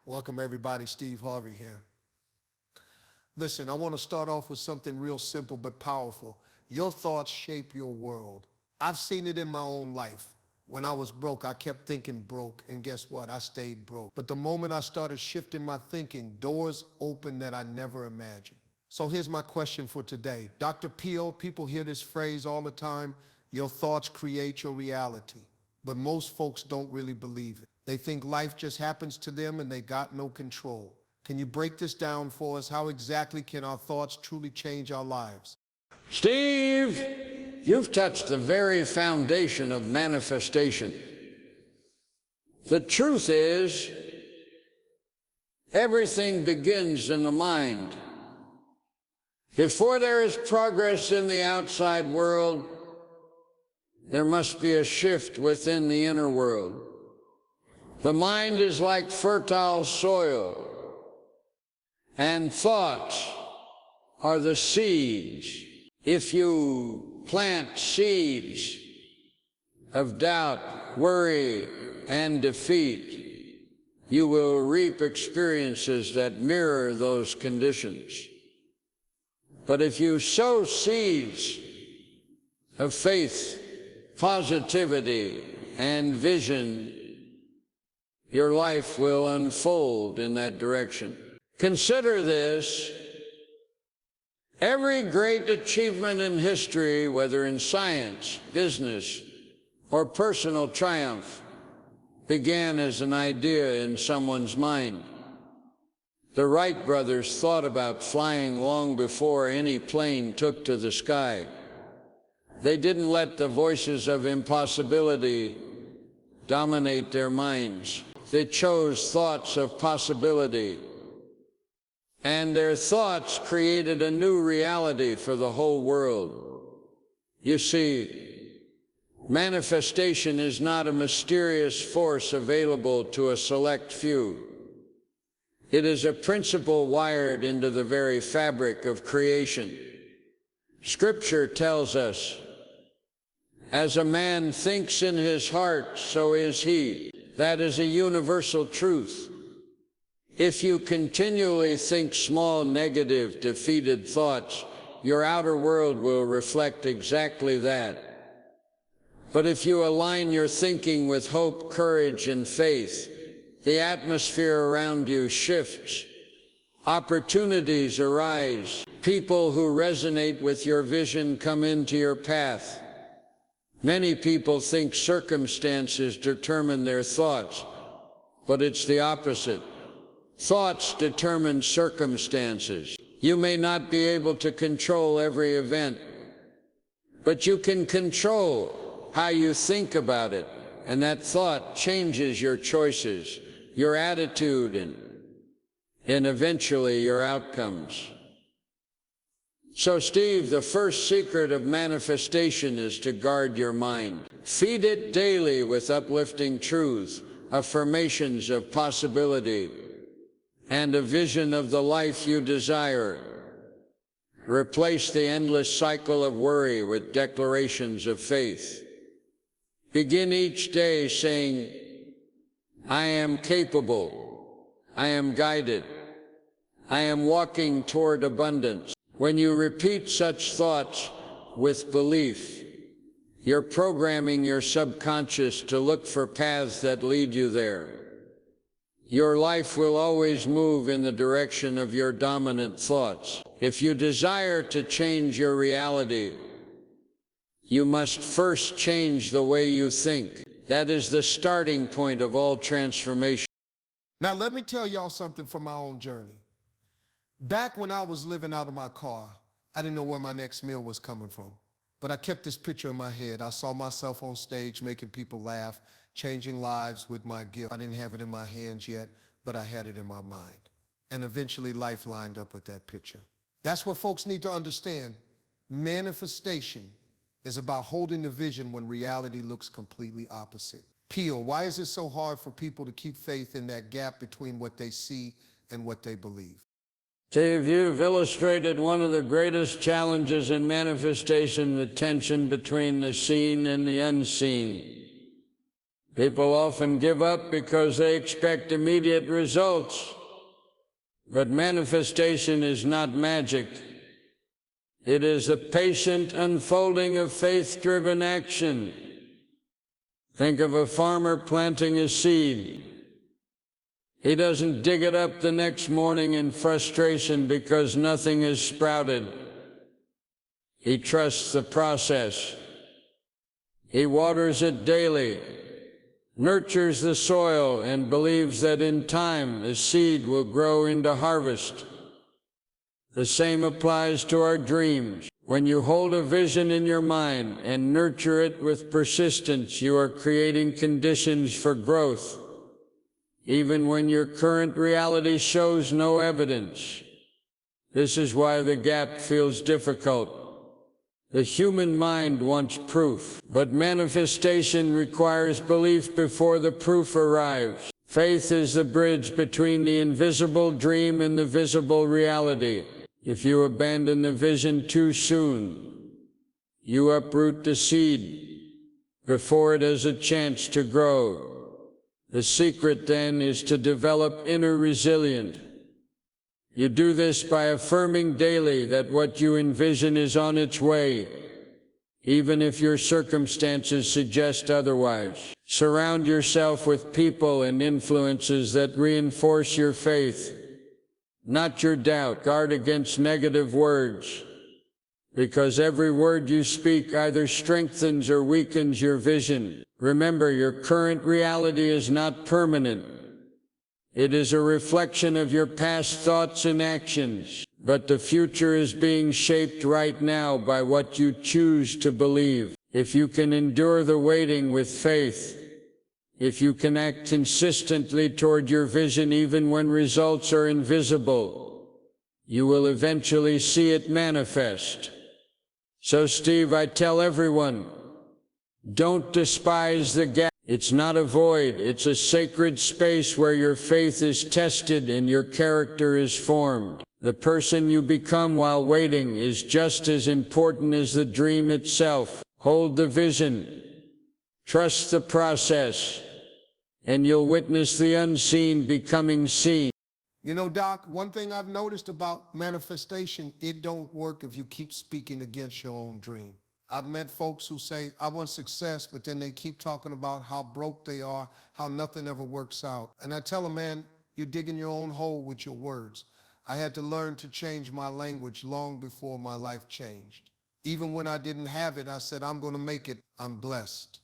Welcome everybody, Steve Harvey here. Listen, I want to start off with something real simple but powerful. Your thoughts shape your world. I've seen it in my own life. When I was broke, I kept thinking broke, and guess what? I stayed broke. But the moment I started shifting my thinking, doors opened that I never imagined. So here's my question for today. Dr. Peale, people hear this phrase all the time, your thoughts create your reality. But most folks don't really believe it. They think life just happens to them and they got no control. Can you break this down for us? How exactly can our thoughts truly change our lives? Steve, you've touched the very foundation of manifestation. The truth is, everything begins in the mind. Before there is progress in the outside world, there must be a shift within the inner world. The mind is like fertile soil, and thoughts are the seeds. If you plant seeds of doubt, worry, and defeat, you will reap experiences that mirror those conditions. But if you sow seeds of faith, positivity, and vision, your life will unfold in that direction. Consider this. Every great achievement in history, whether in science, business, or personal triumph, began as an idea in someone's mind. The Wright brothers thought about flying long before any plane took to the sky. They didn't let the voices of impossibility dominate their minds. They chose thoughts of possibility, and their thoughts created a new reality for the whole world. You see, manifestation is not a mysterious force available to a select few. It is a principle wired into the very fabric of creation. Scripture tells us, as a man thinks in his heart, so is he. That is a universal truth. If you continually think small, negative, defeated thoughts, your outer world will reflect exactly that. But if you align your thinking with hope, courage, and faith, the atmosphere around you shifts. Opportunities arise. People who resonate with your vision come into your path. Many people think circumstances determine their thoughts, but it's the opposite. Thoughts determine circumstances. You may not be able to control every event, but you can control how you think about it, and that thought changes your choices, your attitude, and eventually your outcomes. So, Steve, the first secret of manifestation is to guard your mind. Feed it daily with uplifting truths, affirmations of possibility, and a vision of the life you desire. Replace the endless cycle of worry with declarations of faith. Begin each day saying, I am capable, I am guided, I am walking toward abundance. When you repeat such thoughts with belief, you're programming your subconscious to look for paths that lead you there. Your life will always move in the direction of your dominant thoughts. If you desire to change your reality, you must first change the way you think. That is the starting point of all transformation. Now let me tell y'all something from my own journey. Back when I was living out of my car, I didn't know where my next meal was coming from. But I kept this picture in my head. I saw myself on stage making people laugh, changing lives with my gift. I didn't have it in my hands yet, but I had it in my mind. And eventually life lined up with that picture. That's what folks need to understand. Manifestation is about holding the vision when reality looks completely opposite. Peale, why is it so hard for people to keep faith in that gap between what they see and what they believe? Steve, you've illustrated one of the greatest challenges in manifestation, the tension between the seen and the unseen. People often give up because they expect immediate results. But manifestation is not magic. It is a patient unfolding of faith-driven action. Think of a farmer planting a seed. He doesn't dig it up the next morning in frustration because nothing has sprouted. He trusts the process. He waters it daily, nurtures the soil, and believes that in time the seed will grow into harvest. The same applies to our dreams. When you hold a vision in your mind and nurture it with persistence, you are creating conditions for growth, even when your current reality shows no evidence. This is why the gap feels difficult. The human mind wants proof, but manifestation requires belief before the proof arrives. Faith is the bridge between the invisible dream and the visible reality. If you abandon the vision too soon, you uproot the seed before it has a chance to grow. The secret then is to develop inner resilience. You do this by affirming daily that what you envision is on its way, even if your circumstances suggest otherwise. Surround yourself with people and influences that reinforce your faith, not your doubt. Guard against negative words, because every word you speak either strengthens or weakens your vision. Remember, your current reality is not permanent. It is a reflection of your past thoughts and actions, but the future is being shaped right now by what you choose to believe. If you can endure the waiting with faith, if you can act consistently toward your vision even when results are invisible, you will eventually see it manifest. So, Steve, I tell everyone, don't despise the gap. It's not a void, it's a sacred space where your faith is tested and your character is formed. The person you become while waiting is just as important as the dream itself. Hold the vision, trust the process, and you'll witness the unseen becoming seen. You know, Doc, one thing I've noticed about manifestation, it don't work if you keep speaking against your own dream. I've met folks who say, I want success, but then they keep talking about how broke they are, how nothing ever works out. And I tell them, man, you're digging your own hole with your words. I had to learn to change my language long before my life changed. Even when I didn't have it, I said, I'm going to make it. I'm blessed.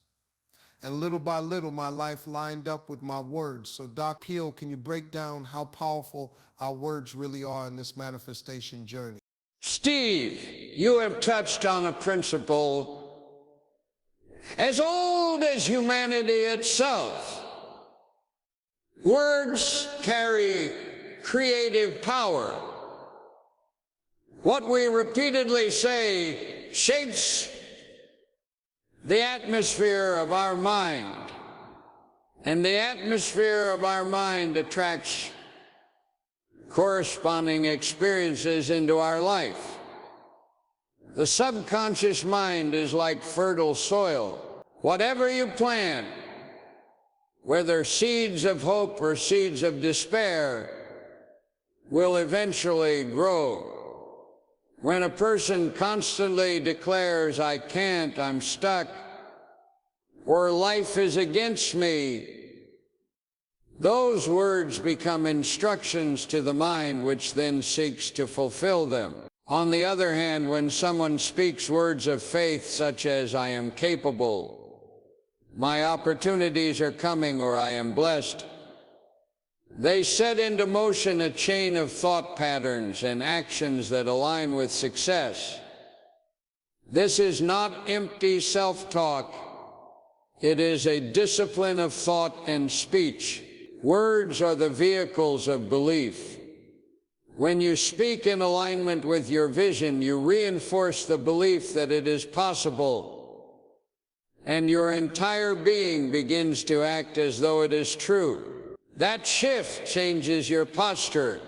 And little by little, my life lined up with my words. So, Doc Peale, can you break down how powerful our words really are in this manifestation journey? Steve, you have touched on a principle as old as humanity itself. Words carry creative power. What we repeatedly say shapes the atmosphere of our mind, and the atmosphere of our mind attracts corresponding experiences into our life. The subconscious mind is like fertile soil. Whatever you plant, whether seeds of hope or seeds of despair, will eventually grow. When a person constantly declares, I can't, I'm stuck, or life is against me, those words become instructions to the mind, which then seeks to fulfill them. On the other hand, when someone speaks words of faith such as, I am capable, my opportunities are coming, or I am blessed, they set into motion a chain of thought patterns and actions that align with success. This is not empty self-talk. It is a discipline of thought and speech. Words are the vehicles of belief. When you speak in alignment with your vision, you reinforce the belief that it is possible, and your entire being begins to act as though it is true. That shift changes your posture,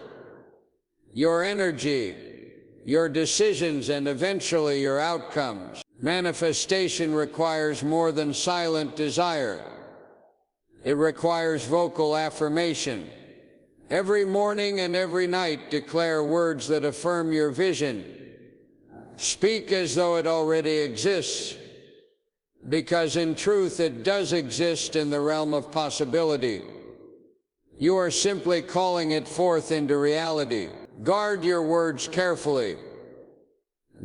your energy, your decisions, and eventually your outcomes. Manifestation requires more than silent desire. It requires vocal affirmation. Every morning and every night declare words that affirm your vision. Speak as though it already exists, because in truth it does exist in the realm of possibility. You are simply calling it forth into reality. Guard your words carefully.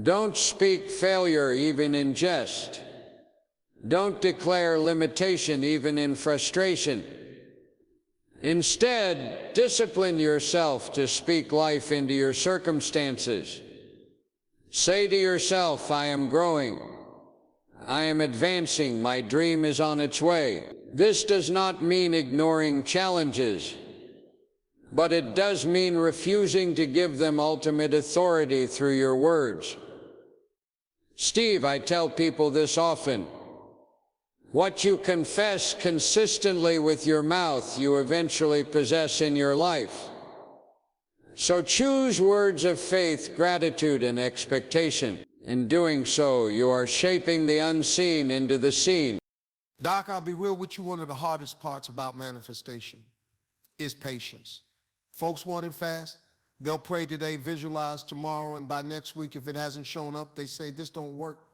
Don't speak failure even in jest. Don't declare limitation even in frustration. Instead, discipline yourself to speak life into your circumstances. Say to yourself, I am growing. I am advancing. My dream is on its way. This does not mean ignoring challenges, but it does mean refusing to give them ultimate authority through your words. Steve, I tell people this often. What you confess consistently with your mouth, you eventually possess in your life. So choose words of faith, gratitude, and expectation. In doing so, you are shaping the unseen into the seen. Doc, I'll be real with you, one of the hardest parts about manifestation is patience. Folks want it fast. They'll pray today, visualize tomorrow, and by next week, if it hasn't shown up, they say, this don't work.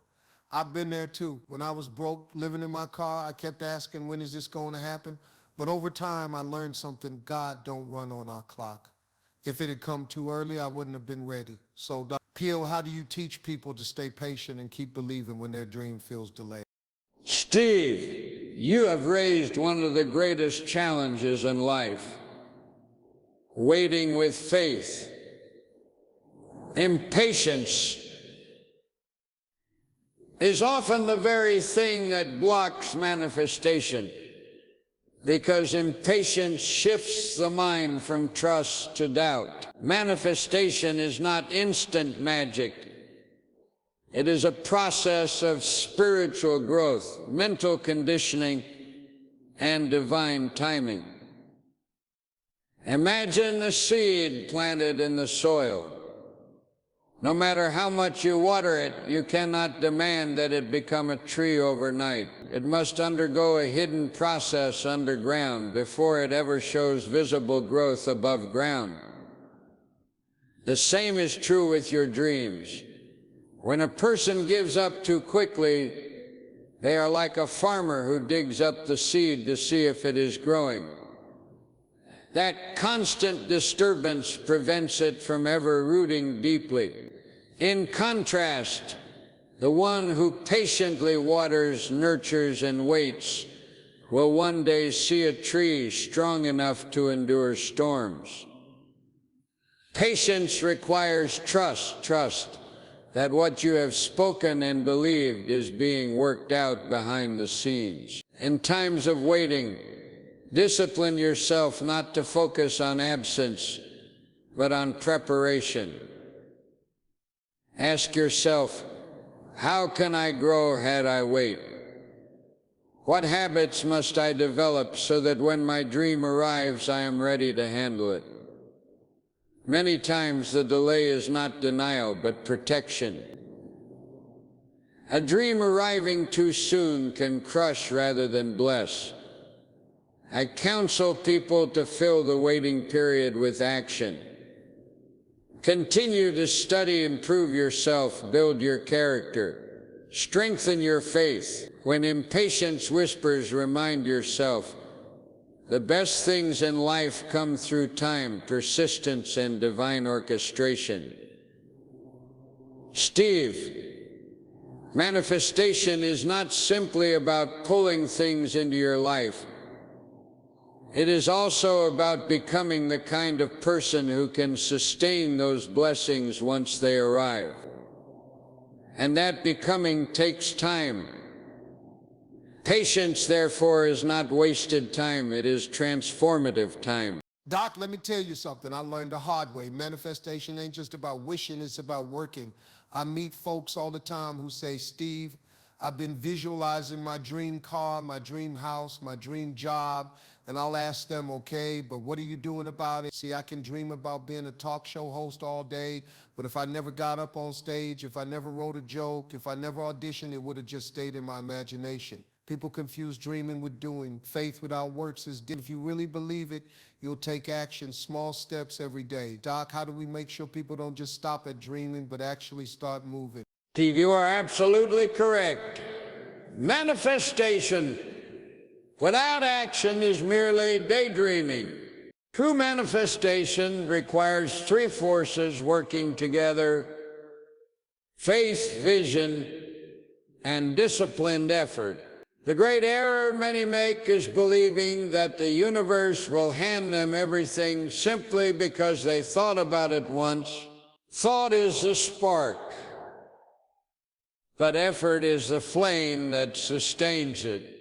I've been there too. When I was broke, living in my car, I kept asking, when is this going to happen? But over time, I learned something. God don't run on our clock. If it had come too early, I wouldn't have been ready. So, Dr. Peale, how do you teach people to stay patient and keep believing when their dream feels delayed? Steve, you have raised one of the greatest challenges in life. Waiting with faith. Impatience is often the very thing that blocks manifestation, because impatience shifts the mind from trust to doubt. Manifestation is not instant magic. It is a process of spiritual growth, mental conditioning, and divine timing. Imagine the seed planted in the soil. No matter how much you water it, you cannot demand that it become a tree overnight. It must undergo a hidden process underground before it ever shows visible growth above ground. The same is true with your dreams. When a person gives up too quickly, they are like a farmer who digs up the seed to see if it is growing. That constant disturbance prevents it from ever rooting deeply. In contrast, the one who patiently waters, nurtures, and waits will one day see a tree strong enough to endure storms. Patience requires trust that what you have spoken and believed is being worked out behind the scenes. In times of waiting, discipline yourself not to focus on absence, but on preparation. Ask yourself, how can I grow had I wait? What habits must I develop so that when my dream arrives, I am ready to handle it? Many times the delay is not denial, but protection. A dream arriving too soon can crush rather than bless. I counsel people to fill the waiting period with action. Continue to study, improve yourself, build your character, strengthen your faith. When impatience whispers, remind yourself, the best things in life come through time, persistence, and divine orchestration. Steve, manifestation is not simply about pulling things into your life. It is also about becoming the kind of person who can sustain those blessings once they arrive. And that becoming takes time. Patience, therefore, is not wasted time. It is transformative time. Doc, let me tell you something I learned the hard way. Manifestation ain't just about wishing, it's about working. I meet folks all the time who say, Steve, I've been visualizing my dream car, my dream house, my dream job, and I'll ask them, okay, but what are you doing about it? See, I can dream about being a talk show host all day, but if I never got up on stage, if I never wrote a joke, if I never auditioned, it would have just stayed in my imagination. People confuse dreaming with doing. Faith without works is dead. If you really believe it, you'll take action, small steps every day. Doc, how do we make sure people don't just stop at dreaming, but actually start moving? Steve, you are absolutely correct. Manifestation without action is merely daydreaming. True manifestation requires three forces working together: faith, vision, and disciplined effort. The great error many make is believing that the universe will hand them everything simply because they thought about it once. Thought is the spark, but effort is the flame that sustains it.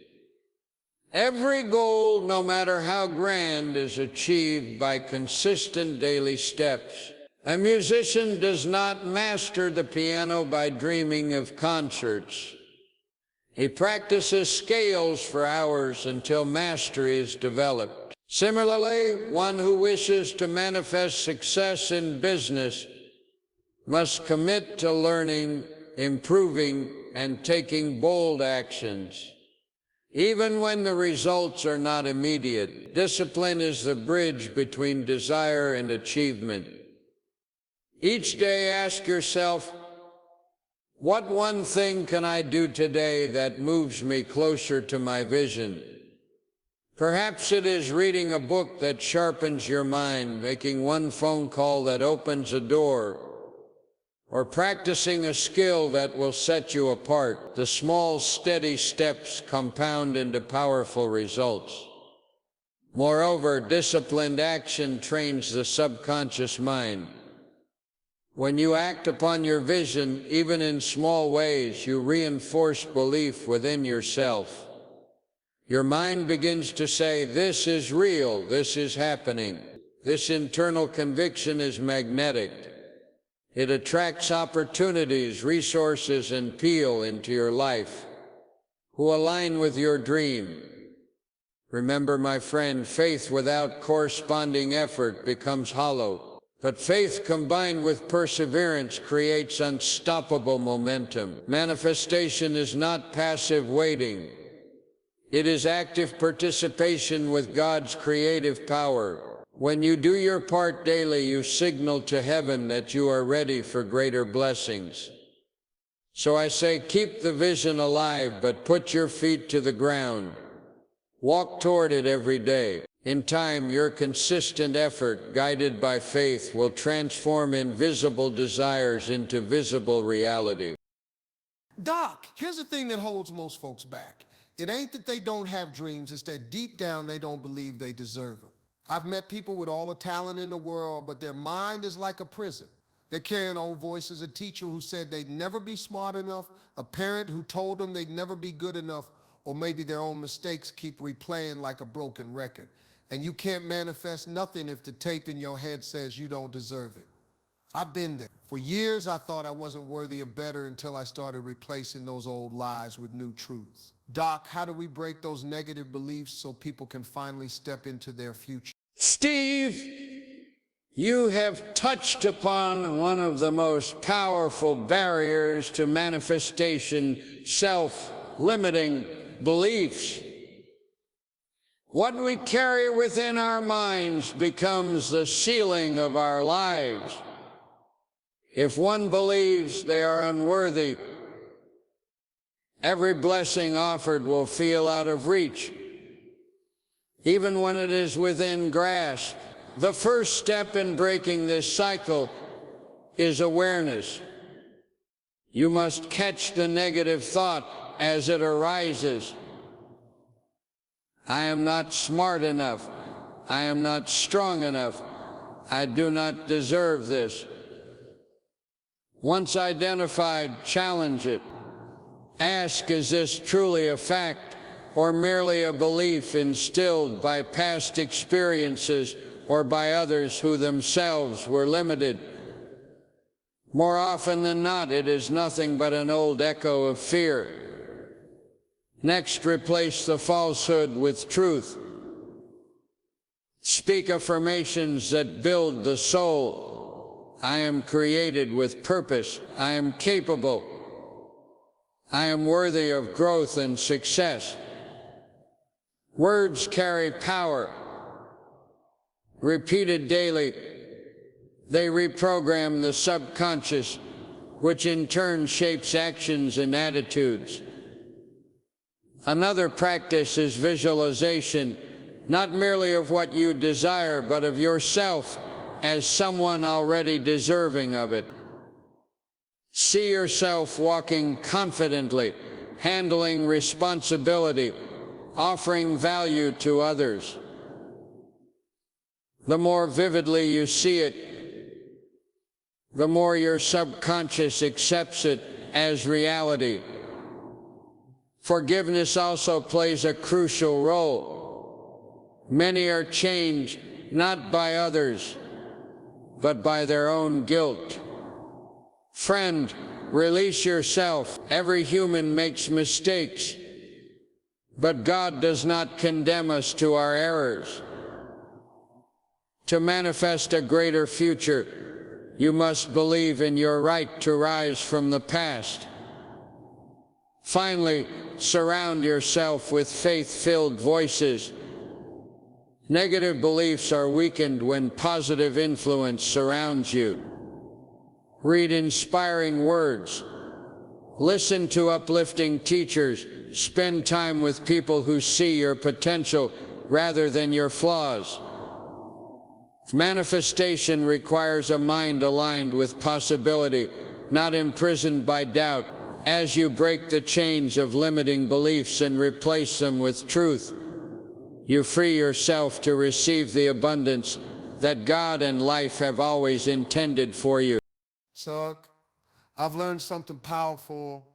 Every goal, no matter how grand, is achieved by consistent daily steps. A musician does not master the piano by dreaming of concerts. He practices scales for hours until mastery is developed. Similarly, one who wishes to manifest success in business must commit to learning, improving, and taking bold actions. Even when the results are not immediate, discipline is the bridge between desire and achievement. Each day ask yourself, what one thing can I do today that moves me closer to my vision? Perhaps it is reading a book that sharpens your mind, making one phone call that opens a door, or practicing a skill that will set you apart. The small, steady steps compound into powerful results. Moreover, disciplined action trains the subconscious mind. When you act upon your vision, even in small ways, you reinforce belief within yourself. Your mind begins to say, this is real, this is happening. This internal conviction is magnetic. It attracts opportunities, resources, and Peale into your life, who align with your dream. Remember, my friend, faith without corresponding effort becomes hollow. But faith combined with perseverance creates unstoppable momentum. Manifestation is not passive waiting. It is active participation with God's creative power. When you do your part daily, you signal to heaven that you are ready for greater blessings. So I say, keep the vision alive, but put your feet to the ground. Walk toward it every day. In time, your consistent effort, guided by faith, will transform invisible desires into visible reality. Doc, here's the thing that holds most folks back. It ain't that they don't have dreams, it's that deep down they don't believe they deserve them. I've met people with all the talent in the world, but their mind is like a prison. They're carrying old voices, a teacher who said they'd never be smart enough, a parent who told them they'd never be good enough, or maybe their own mistakes keep replaying like a broken record. And you can't manifest nothing if the tape in your head says you don't deserve it. I've been there. For years, I thought I wasn't worthy of better until I started replacing those old lies with new truths. Doc, how do we break those negative beliefs so people can finally step into their future? Steve, you have touched upon one of the most powerful barriers to manifestation: self-limiting beliefs. What we carry within our minds becomes the ceiling of our lives. If one believes they are unworthy, every blessing offered will feel out of reach, even when it is within grasp. The first step in breaking this cycle is awareness. You must catch the negative thought as it arises. I am not smart enough. I am not strong enough. I do not deserve this. Once identified, challenge it. Ask, is this truly a fact or merely a belief instilled by past experiences or by others who themselves were limited? More often than not, it is nothing but an old echo of fear. Next, replace the falsehood with truth. Speak affirmations that build the soul. I am created with purpose. I am capable. I am worthy of growth and success. Words carry power. Repeated daily, they reprogram the subconscious, which in turn shapes actions and attitudes. Another practice is visualization, not merely of what you desire, but of yourself as someone already deserving of it. See yourself walking confidently, handling responsibility, offering value to others. The more vividly you see it, the more your subconscious accepts it as reality. Forgiveness also plays a crucial role. Many are changed not by others, but by their own guilt. Friend, release yourself. Every human makes mistakes, but God does not condemn us to our errors. To manifest a greater future, you must believe in your right to rise from the past. Finally, surround yourself with faith-filled voices. Negative beliefs are weakened when positive influence surrounds you. Read inspiring words. Listen to uplifting teachers. Spend time with people who see your potential rather than your flaws. Manifestation requires a mind aligned with possibility, not imprisoned by doubt. As you break the chains of limiting beliefs and replace them with truth, you free yourself to receive the abundance that God and life have always intended for you. Chuck, I've learned something powerful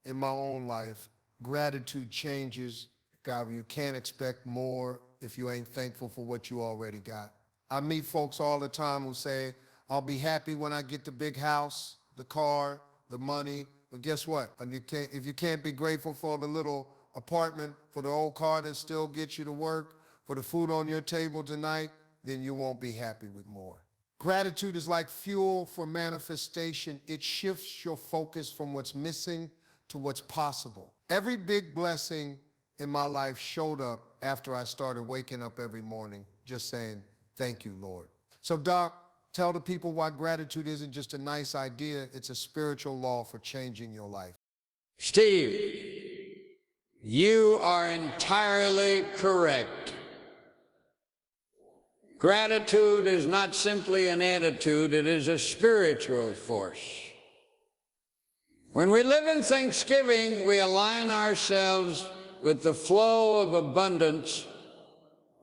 in my own life. Gratitude changes. God, you can't expect more if you ain't thankful for what you already got. I meet folks all the time who say, I'll be happy when I get the big house, the car, the money. But guess what? If you can't be grateful for the little apartment, for the old car that still gets you to work, for the food on your table tonight, then you won't be happy with more. Gratitude is like fuel for manifestation. It shifts your focus from what's missing to what's possible. Every big blessing in my life showed up after I started waking up every morning just saying, thank you, Lord. So, Doc, tell the people why gratitude isn't just a nice idea, it's a spiritual law for changing your life. Steve, you are entirely correct. Gratitude is not simply an attitude, it is a spiritual force. When we live in thanksgiving, we align ourselves with the flow of abundance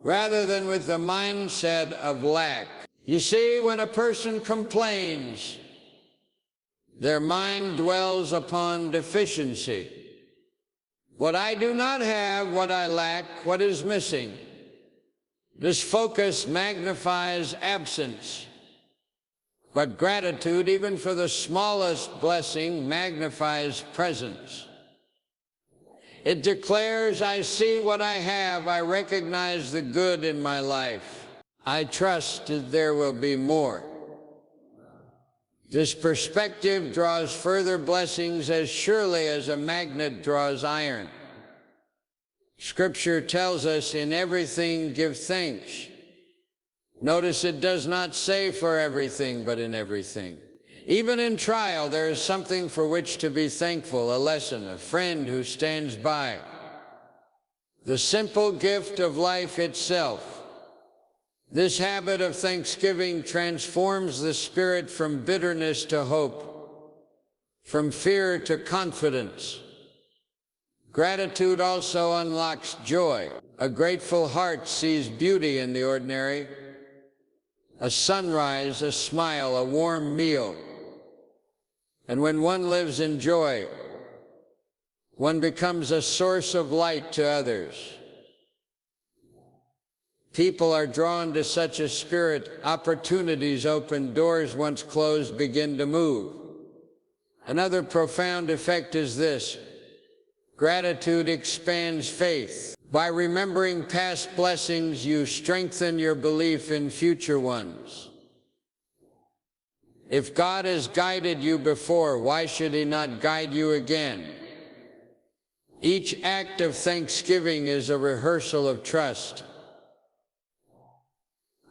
rather than with the mindset of lack. You see, when a person complains, their mind dwells upon deficiency. What I do not have, what I lack, what is missing. This focus magnifies absence. But gratitude, even for the smallest blessing, magnifies presence. It declares, I see what I have, I recognize the good in my life. I trust that there will be more. This perspective draws further blessings as surely as a magnet draws iron. Scripture tells us, in everything give thanks. Notice it does not say for everything, but in everything. Even in trial, there is something for which to be thankful, a lesson, a friend who stands by. The simple gift of life itself. This habit of thanksgiving transforms the spirit from bitterness to hope, from fear to confidence. Gratitude also unlocks joy. A grateful heart sees beauty in the ordinary. A sunrise, a smile, a warm meal. And when one lives in joy, one becomes a source of light to others. People are drawn to such a spirit. Opportunities open, doors once closed begin to move. Another profound effect is this. Gratitude expands faith. By remembering past blessings, you strengthen your belief in future ones. If God has guided you before, why should He not guide you again? Each act of thanksgiving is a rehearsal of trust.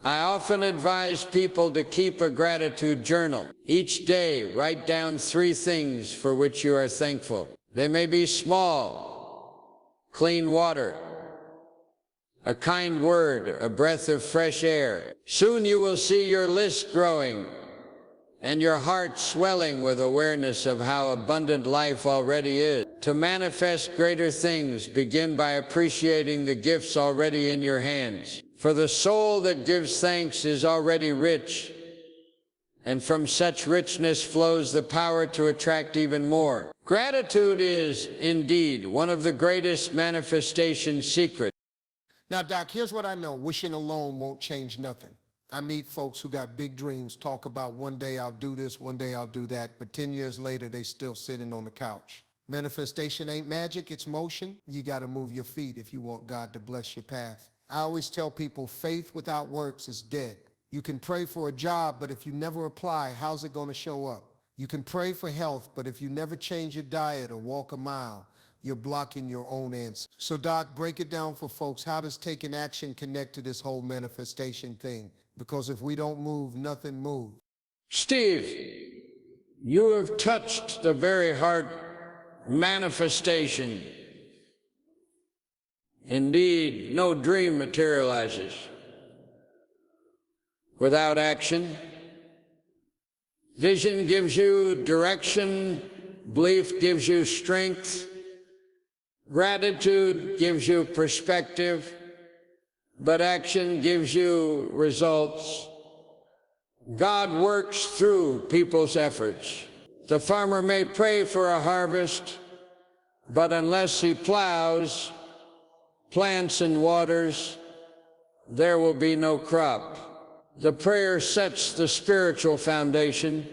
I often advise people to keep a gratitude journal. Each day, write down 3 things for which you are thankful. They may be small: clean water, a kind word, a breath of fresh air. Soon you will see your list growing and your heart swelling with awareness of how abundant life already is. To manifest greater things, begin by appreciating the gifts already in your hands. For the soul that gives thanks is already rich, and from such richness flows the power to attract even more. Gratitude is, indeed, one of the greatest manifestation secrets. Now, Doc, here's what I know. Wishing alone won't change nothing. I meet folks who got big dreams, talk about one day I'll do this, one day I'll do that, but 10 years later, they still sitting on the couch. Manifestation ain't magic, it's motion. You got to move your feet if you want God to bless your path. I always tell people faith without works is dead. You can pray for a job, but if you never apply, how's it going to show up? You can pray for health, but if you never change your diet or walk a mile, you're blocking your own answer. So Doc, break it down for folks. How does taking action connect to this whole manifestation thing? Because if we don't move, nothing moves. Steve, you have touched the very heart manifestation. Indeed, no dream materializes without action. Vision gives you direction, belief gives you strength, gratitude gives you perspective, but action gives you results. God works through people's efforts. The farmer may pray for a harvest, but unless he plows, plants and waters, there will be no crop. The prayer sets the spiritual foundation,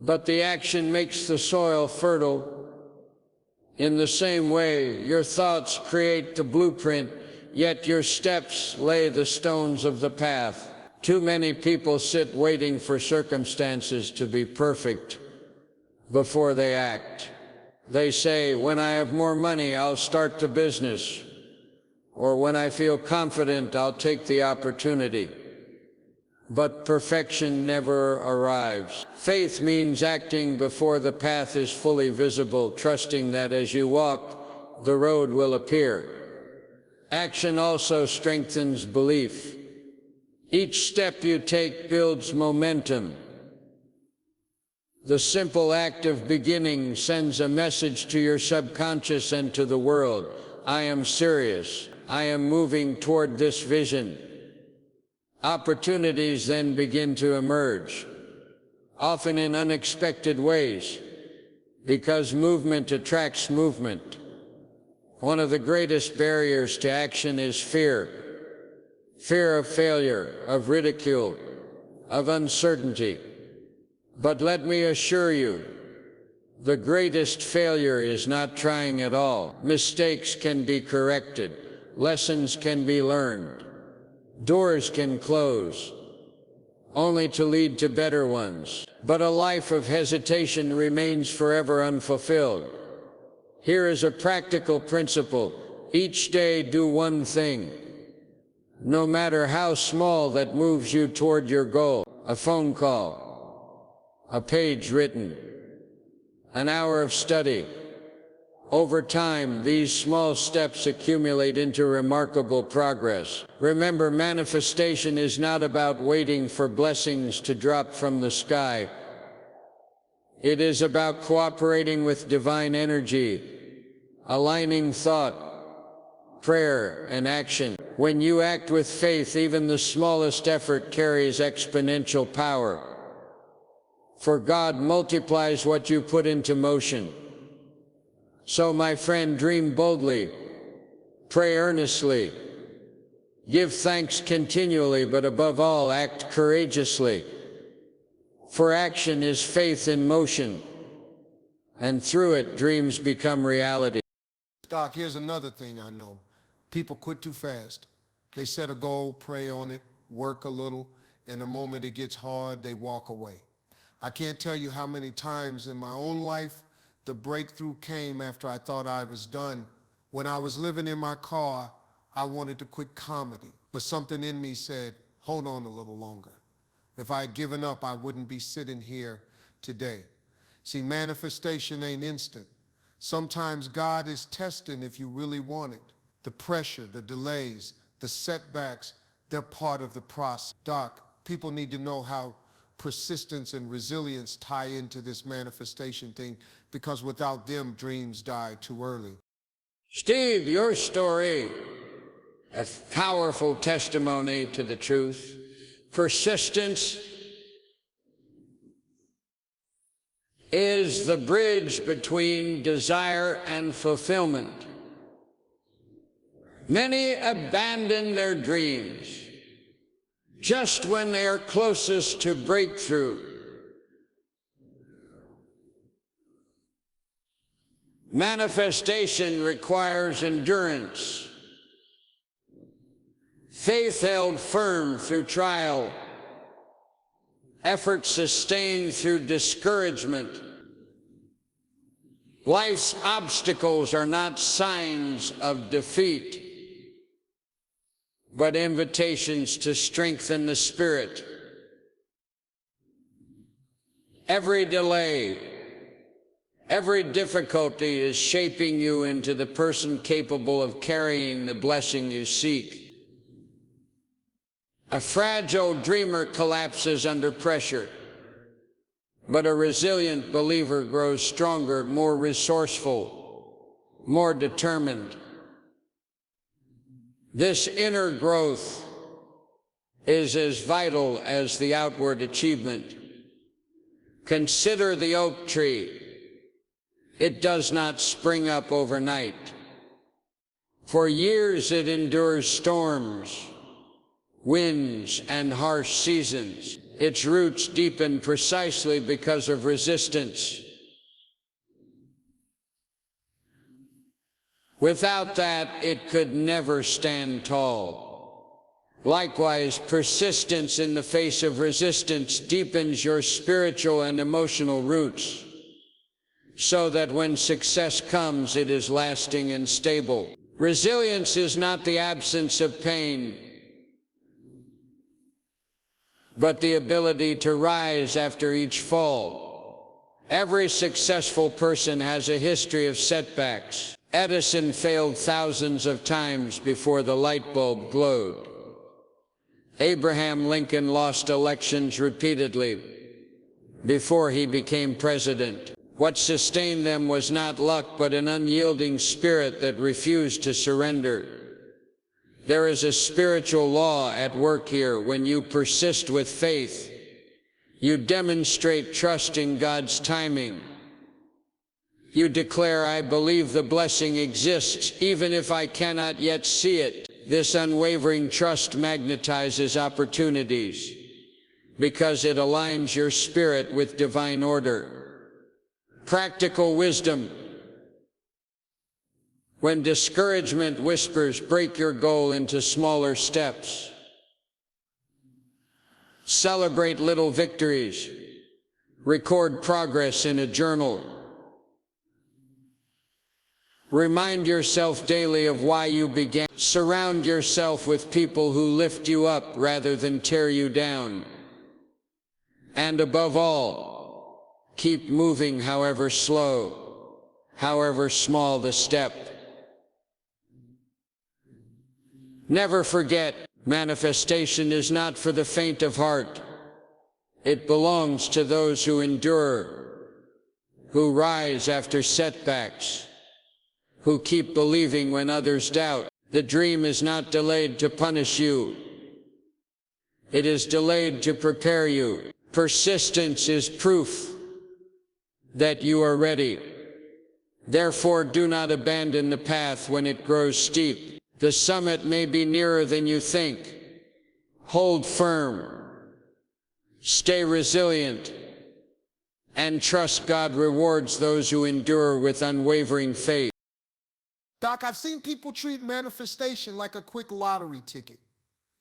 but the action makes the soil fertile. In the same way, your thoughts create the blueprint, yet your steps lay the stones of the path. Too many people sit waiting for circumstances to be perfect before they act. They say, when I have more money, I'll start the business. Or when I feel confident, I'll take the opportunity. But perfection never arrives. Faith means acting before the path is fully visible, trusting that as you walk, the road will appear. Action also strengthens belief. Each step you take builds momentum. The simple act of beginning sends a message to your subconscious and to the world. I am serious. I am moving toward this vision. Opportunities then begin to emerge, often in unexpected ways, because movement attracts movement. One of the greatest barriers to action is fear. Fear of failure, of ridicule, of uncertainty. But let me assure you, the greatest failure is not trying at all. Mistakes can be corrected. Lessons can be learned. Doors can close, only to lead to better ones. But a life of hesitation remains forever unfulfilled. Here is a practical principle. Each day do one thing, no matter how small, that moves you toward your goal. A phone call, a page written, an hour of study. Over time, these small steps accumulate into remarkable progress. Remember, manifestation is not about waiting for blessings to drop from the sky. It is about cooperating with divine energy, aligning thought, prayer, and action. When you act with faith, even the smallest effort carries exponential power. For God multiplies what you put into motion. So, my friend, dream boldly, pray earnestly, give thanks continually, but above all, act courageously. For action is faith in motion, and through it, dreams become reality. Doc, here's another thing I know. People quit too fast. They set a goal, pray on it, work a little, and the moment it gets hard, they walk away. I can't tell you how many times in my own life The breakthrough came after I thought I was done. When I was living in my car, I wanted to quit comedy, but something in me said, hold on a little longer. If I had given up, I wouldn't be sitting here today. See, manifestation ain't instant. Sometimes God is testing if you really want it. The pressure, the delays, the setbacks, they're part of the process. Doc, people need to know how persistence and resilience tie into this manifestation thing, because without them, dreams die too early. Steve, your story, a powerful testimony to the truth. Persistence is the bridge between desire and fulfillment. Many abandon their dreams just when they are closest to breakthrough. Manifestation requires endurance, faith held firm through trial, effort sustained through discouragement. Life's obstacles are not signs of defeat, but invitations to strengthen the spirit. Every delay, every difficulty is shaping you into the person capable of carrying the blessing you seek. A fragile dreamer collapses under pressure, but a resilient believer grows stronger, more resourceful, more determined. This inner growth is as vital as the outward achievement. Consider the oak tree. It does not spring up overnight. For years it endures storms, winds, and harsh seasons. Its roots deepen precisely because of resistance. Without that, it could never stand tall. Likewise, persistence in the face of resistance deepens your spiritual and emotional roots, so that when success comes, it is lasting and stable. Resilience is not the absence of pain, but the ability to rise after each fall. Every successful person has a history of setbacks. Edison failed thousands of times before the light bulb glowed. Abraham Lincoln lost elections repeatedly before he became president. What sustained them was not luck, but an unyielding spirit that refused to surrender. There is a spiritual law at work here. When you persist with faith, you demonstrate trust in God's timing. You declare, I believe the blessing exists, even if I cannot yet see it. This unwavering trust magnetizes opportunities because it aligns your spirit with divine order. Practical wisdom. When discouragement whispers, break your goal into smaller steps. Celebrate little victories. Record progress in a journal. Remind yourself daily of why you began. Surround yourself with people who lift you up rather than tear you down. And above all, keep moving, however slow, however small the step. Never forget, manifestation is not for the faint of heart. It belongs to those who endure, who rise after setbacks, who keep believing when others doubt. The dream is not delayed to punish you. It is delayed to prepare you. Persistence is proof that you are ready. Therefore, do not abandon the path when it grows steep. The summit may be nearer than you think. Hold firm. Stay resilient. And trust God rewards those who endure with unwavering faith. Doc, I've seen people treat manifestation like a quick lottery ticket.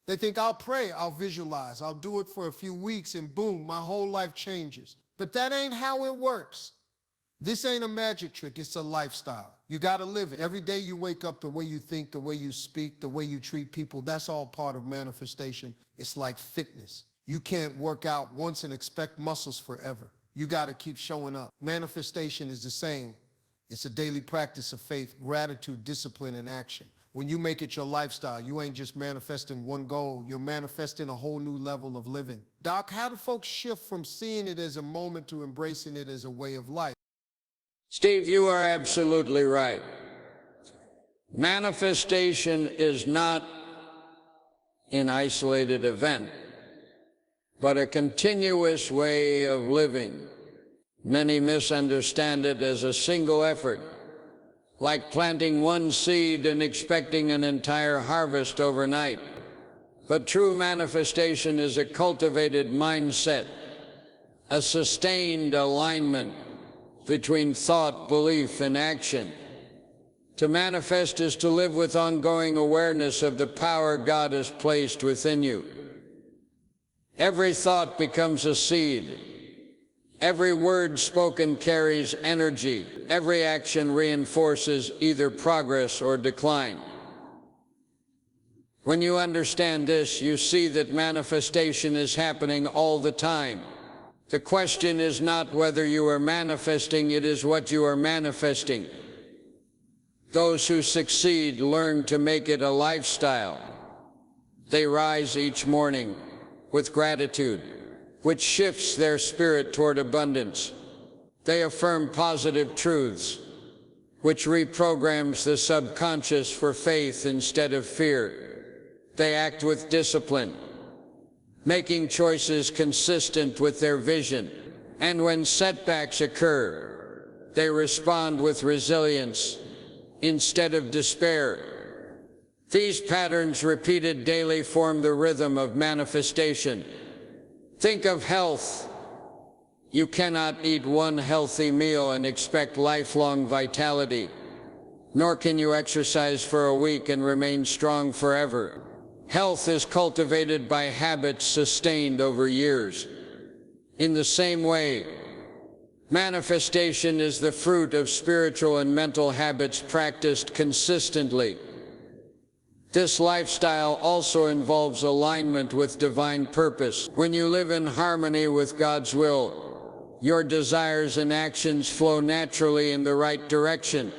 They think, I'll pray, I'll visualize, I'll do it for a few weeks, and boom, my whole life changes. But that ain't how it works. This ain't a magic trick, it's a lifestyle. You gotta live it. Every day you wake up, the way you think, the way you speak, the way you treat people, that's all part of manifestation. It's like fitness. You can't work out once and expect muscles forever. You gotta keep showing up. Manifestation is the same. It's a daily practice of faith, gratitude, discipline, and action. When you make it your lifestyle, you ain't just manifesting one goal, you're manifesting a whole new level of living. Doc, how do folks shift from seeing it as a moment to embracing it as a way of life? Steve, you are absolutely right. Manifestation is not an isolated event, but a continuous way of living. Many misunderstand it as a single effort, like planting one seed and expecting an entire harvest overnight. But true manifestation is a cultivated mindset, a sustained alignment between thought, belief, and action. To manifest is to live with ongoing awareness of the power God has placed within you. Every thought becomes a seed. Every word spoken carries energy. Every action reinforces either progress or decline. When you understand this, you see that manifestation is happening all the time. The question is not whether you are manifesting, it is what you are manifesting. Those who succeed learn to make it a lifestyle. They rise each morning with gratitude, which shifts their spirit toward abundance. They affirm positive truths, which reprograms the subconscious for faith instead of fear. They act with discipline, making choices consistent with their vision. And when setbacks occur, they respond with resilience instead of despair. These patterns repeated daily form the rhythm of manifestation. Think of health. You cannot eat one healthy meal and expect lifelong vitality, nor can you exercise for a week and remain strong forever. Health is cultivated by habits sustained over years. In the same way, manifestation is the fruit of spiritual and mental habits practiced consistently. This lifestyle also involves alignment with divine purpose. When you live in harmony with God's will, your desires and actions flow naturally in the right direction.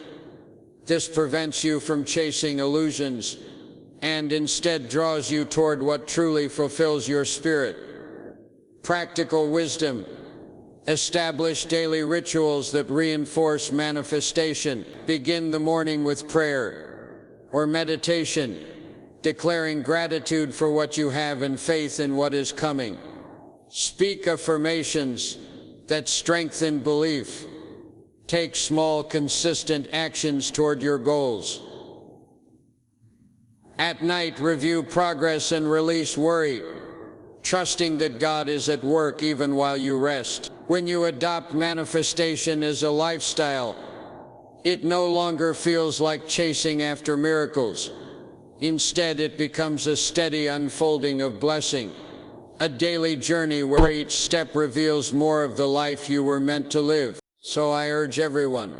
This prevents you from chasing illusions and instead draws you toward what truly fulfills your spirit. Practical wisdom. Establish daily rituals that reinforce manifestation. Begin the morning with prayer or meditation, declaring gratitude for what you have and faith in what is coming. Speak affirmations that strengthen belief. Take small, consistent actions toward your goals. At night, review progress and release worry, trusting that God is at work even while you rest. When you adopt manifestation as a lifestyle, it no longer feels like chasing after miracles. Instead, it becomes a steady unfolding of blessing, a daily journey where each step reveals more of the life you were meant to live. So I urge everyone,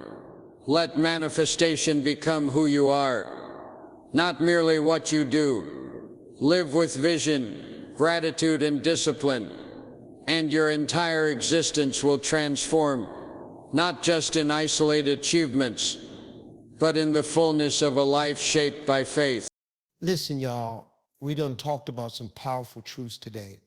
let manifestation become who you are, not merely what you do. Live with vision, gratitude, and discipline, and your entire existence will transform, not just in isolated achievements, but in the fullness of a life shaped by faith. Listen, y'all, we done talked about some powerful truths today,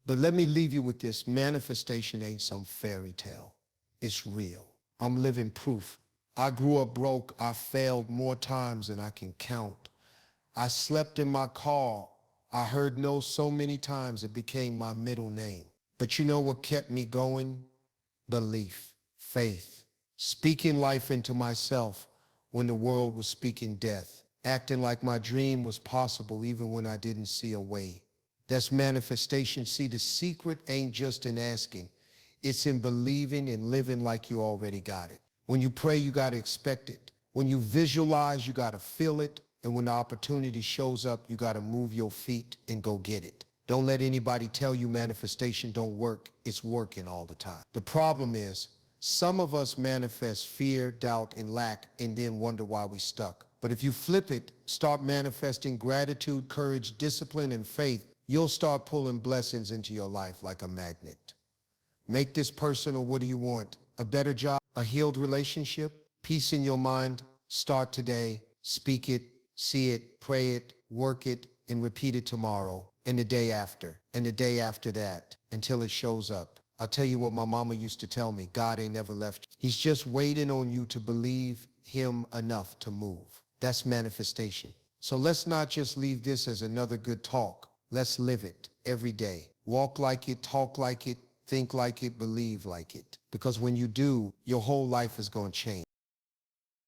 but let me leave you with this. Manifestation ain't some fairy tale. It's real. I'm living proof. I grew up broke. I failed more times than I can count. I slept in my car. I heard no so many times it became my middle name. But you know what kept me going? Belief, faith, speaking life into myself when the world was speaking death, acting like my dream was possible even when I didn't see a way. That's manifestation. See, the secret ain't just in asking. It's in believing and living like you already got it. When you pray, you got to expect it. When you visualize, you got to feel it. And when the opportunity shows up, you got to move your feet and go get it. Don't let anybody tell you manifestation don't work. It's working all the time. The problem is Some of us manifest fear, doubt, and lack, and then wonder why we stuck. But if you flip it, start manifesting gratitude, courage, discipline, and faith, you'll start pulling blessings into your life like a magnet. Make this personal. What do you want? A better job? A healed relationship? Peace in your mind? Start today. Speak it, see it, pray it, work it, and repeat it tomorrow, and the day after, and the day after that, until it shows up. I'll tell you what my mama used to tell me: God ain't never left you. He's just waiting on you to believe him enough to move. That's manifestation. So let's not just leave this as another good talk. Let's live it every day. Walk like it, talk like it, think like it, believe like it. Because when you do, your whole life is going to change.